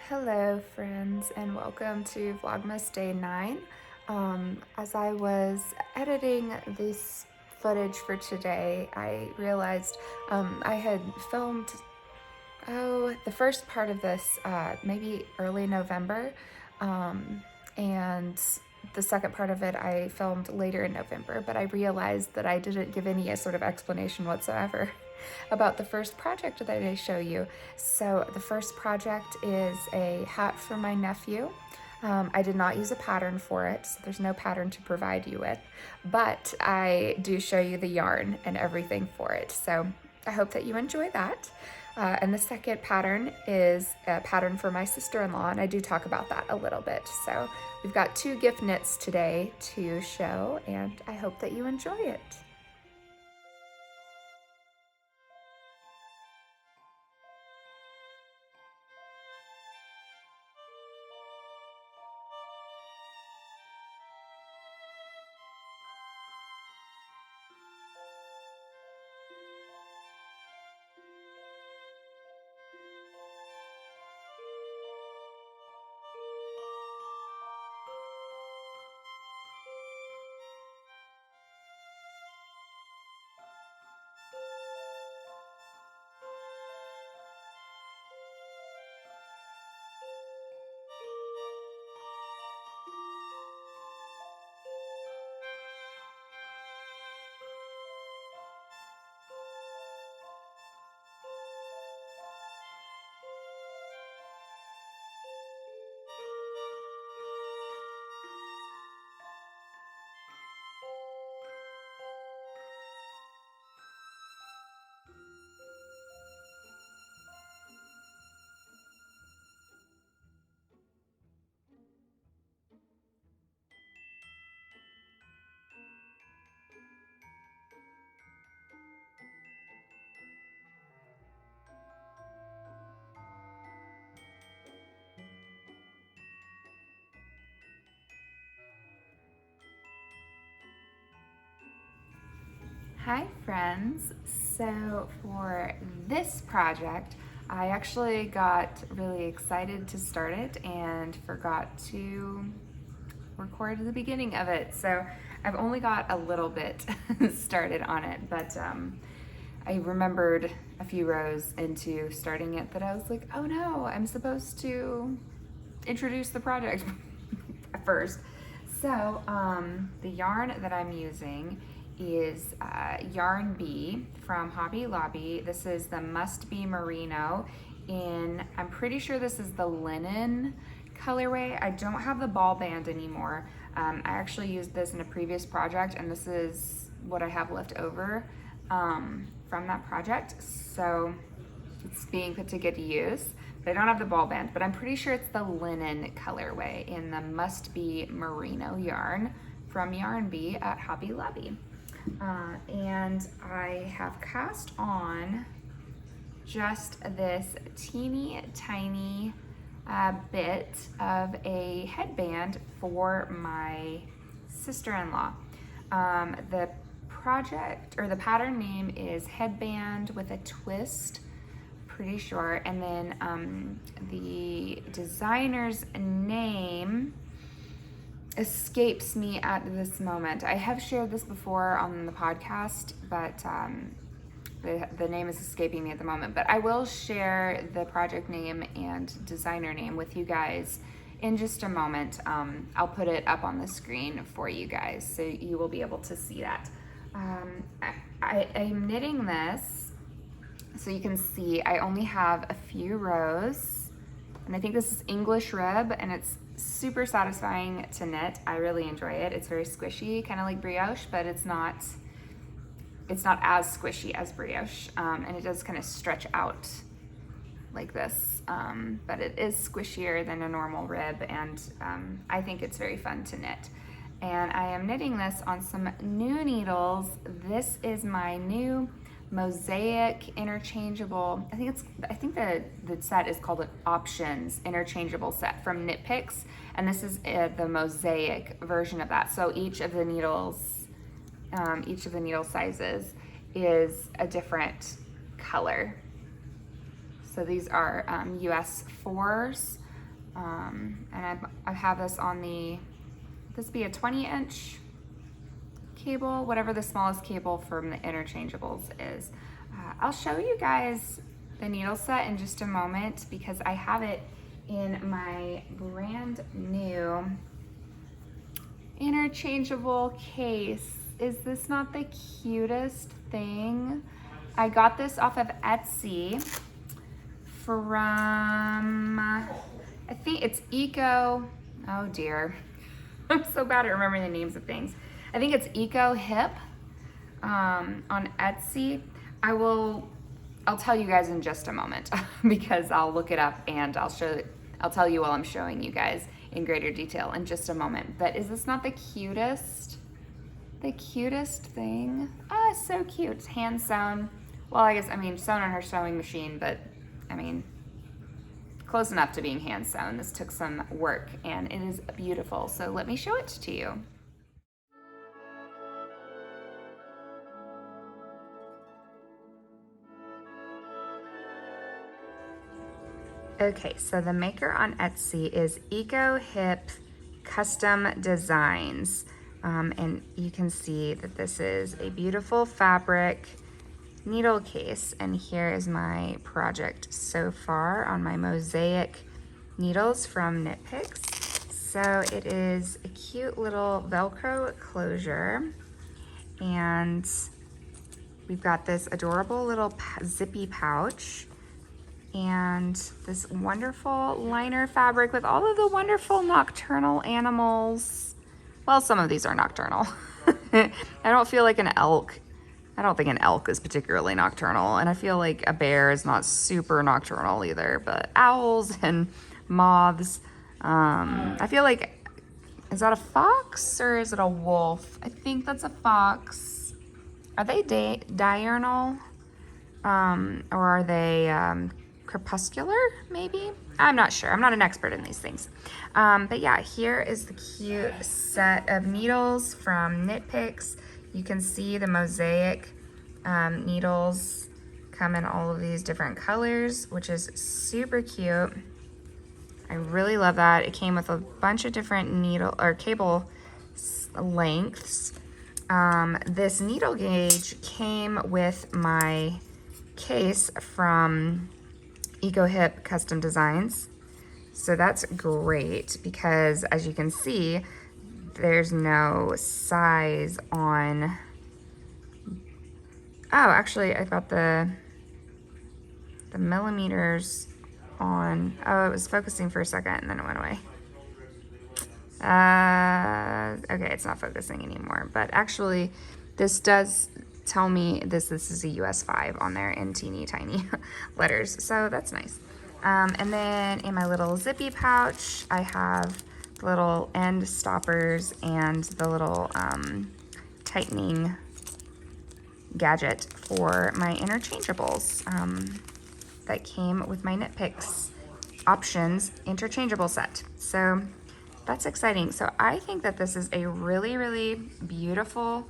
Hello friends and welcome to Vlogmas Day 9. As I was editing this footage for today, I realized I had filmed the first part of this maybe early November, and the second part of it I filmed later in November, but I realized that I didn't give any sort of explanation whatsoever about the first project that I show you. So the first project is a hat for my nephew. I did not use a pattern for it, so there's no pattern to provide you with, but I do show you the yarn and everything for it. So I hope that you enjoy that. And the second pattern is a pattern for my sister-in-law, and I do talk about that a little bit. So we've got 2 gift knits today to show, and I hope that you enjoy it. Hi friends, so for this project I actually got really excited to start it and forgot to record the beginning of it, so I've only got a little bit started on it, but I remembered a few rows into starting it that I was like, oh no, I'm supposed to introduce the project first. So the yarn that I'm using is Yarn Bee from Hobby Lobby. This is the Must Be Merino in, I'm pretty sure this is the linen colorway. I don't have the ball band anymore. I actually used this in a previous project, and this is what I have left over from that project. So it's being put to good use. But I don't have the ball band, but I'm pretty sure it's the linen colorway in the Must Be Merino yarn from Yarn Bee at Hobby Lobby. And I have cast on just this teeny tiny bit of a headband for my sister-in-law. The project, or the pattern name, is Headband with a Twist, pretty sure, and then the designer's name escapes me at this moment. I have shared this before on the podcast, but the name is escaping me at the moment, but I will share the project name and designer name with you guys in just a moment. I'll put it up on the screen for you guys so you will be able to see that. I'm knitting this, so you can see I only have a few rows, and I think this is English rib, and it's super satisfying to knit. I really enjoy it. It's very squishy, kind of like brioche, but it's not as squishy as brioche, and it does kind of stretch out like this, but it is squishier than a normal rib, and I think it's very fun to knit. And I am knitting this on some new needles. This is my new Mosaic interchangeable, I think the set is called an Options interchangeable set from Knit Picks, and this is the Mosaic version of that. So each of the needle sizes is a different color. So these are US 4s And I have this on this be a 20-inch cable, whatever the smallest cable from the interchangeables is. I'll show you guys the needle set in just a moment because I have it in my brand new interchangeable case. Is this not the cutest thing? I got this off of Etsy from, I think it's oh dear. I'm so bad at remembering the names of things. I think it's Eco Hip on Etsy. I'll tell you guys in just a moment because I'll look it up and I'll tell you while I'm showing you guys in greater detail in just a moment. But is this not the cutest? The cutest thing? Ah, it's so cute. It's hand sewn. Well, I mean, sewn on her sewing machine, but I mean, close enough to being hand sewn. This took some work and it is beautiful. So let me show it to you. Okay, so the maker on Etsy is Eco Hip Custom Designs. And you can see that this is a beautiful fabric needle case. And here is my project so far on my mosaic needles from Knit Picks. So it is a cute little Velcro closure. And we've got this adorable little zippy pouch and this wonderful liner fabric with all of the wonderful nocturnal animals. Well, some of these are nocturnal. I don't feel like an elk. I don't think an elk is particularly nocturnal, and I feel like a bear is not super nocturnal either, but owls and moths. I feel like, is that a fox or is it a wolf? I think that's a fox. Are they diurnal? Or are they crepuscular, maybe? I'm not sure. I'm not an expert in these things. But yeah, here is the cute set of needles from Knit Picks. You can see the mosaic needles come in all of these different colors, which is super cute. I really love that. It came with a bunch of different needle or cable lengths. This needle gauge came with my case from Eco Hip Custom Designs. So that's great because as you can see, there's no size on, oh, actually I got the millimeters on, oh, it was focusing for a second and then it went away. Okay, it's not focusing anymore, but actually this does tell me this is a US 5 on there in teeny tiny letters, so that's nice. And then in my little zippy pouch, I have the little end stoppers and the little tightening gadget for my interchangeables that came with my Knit Picks options interchangeable set. So that's exciting. So I think that this is a really, really beautiful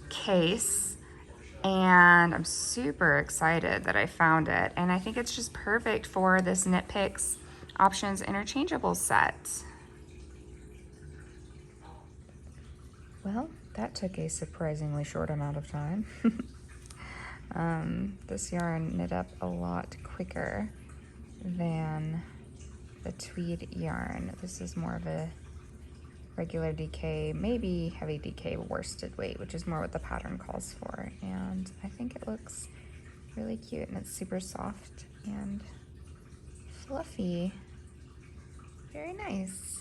case. And I'm super excited that I found it. And I think it's just perfect for this Knit Picks options interchangeable set. Well, that took a surprisingly short amount of time. This yarn knit up a lot quicker than the tweed yarn. This is more of a regular DK, maybe heavy DK worsted weight, which is more what the pattern calls for. And I think it looks really cute and it's super soft and fluffy. Very nice.